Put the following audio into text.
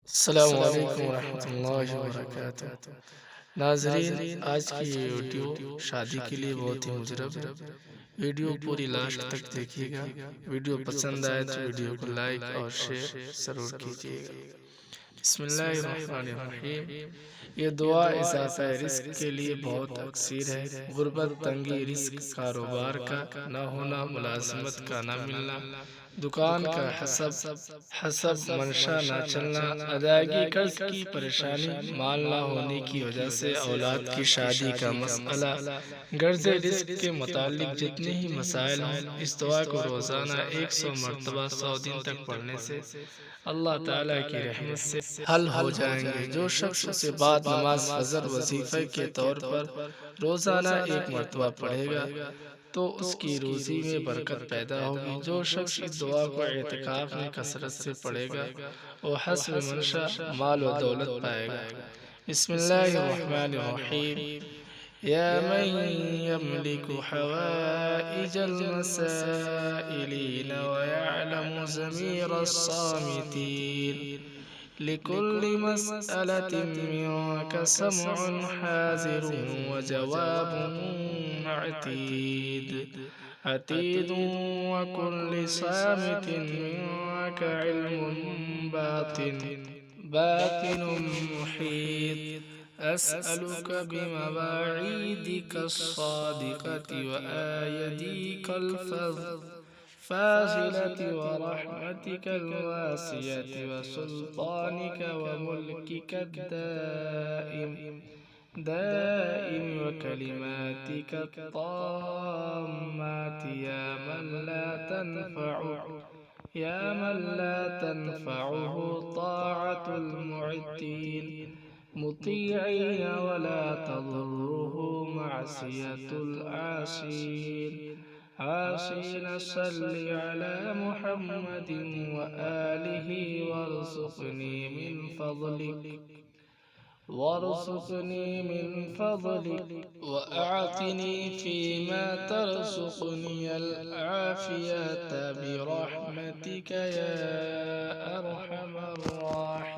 السلام علیکم ورحمۃ اللہ وبرکاتہ۔ ناظرین، آج کی یہ ویڈیو شادی کے لیے بہت ہی مجرب ہے۔ ویڈیو پوری لاسٹ تک دیکھیے گا۔ ویڈیو پسند آئے تو ویڈیو کو لائک اور شیئر ضرور کیجیے گا۔ بسم اللہ الرحمن الرحیم۔ یہ دعا اضافہ رزق کے لیے بہت اکثر ہے۔ غربت، تنگی رزق، کاروبار کا نہ ہونا، ملازمت کا نہ ملنا، دکان کا حسب منشا نہ چلنا، ادائیگی قرض کی پریشانی، مال نہ ہونے کی وجہ سے اولاد کی شادی کا مسئلہ، غرض رزق کے متعلق جتنے ہی مسائل ہوں، اس دعا کو روزانہ 100 مرتبہ 100 دن تک پڑھنے سے اللہ تعالیٰ کی رحمت سے حل ہو جائیں گے۔ جو شخص اسے بعد نماز فجر وظیفے کے طور پر روزانہ 1 مرتبہ پڑھے گا تو اس کی روزی میں برکت پیدا ہوگی۔ جو شخص اس دعا کو اعتکاف میں کثرت سے پڑھے گا وہ حسب منشا مال و دولت پائے گا۔ بسم اللہ الرحمن الرحیم۔ یا من یملک حوائج المسائلین ویعلم ضمیر الصامتین، لكل مسألة منك سمع حاضر وجواب عتيد وكل صامت منك علم باطن محيط، أسألك بمواعيدك الصادقة وآياتك الفاضلة ورحمتك الواسعة وسلطانك وملكك الدائم وكلماتك الطامات، يا من لا تنفعه طاعة المعتين مطيعين ولا تضره معصية العاصين، صل على محمد وآله وارزقني من فضلك وأعطني فيما ترزقني العافية برحمتك يا أرحم الراحمين۔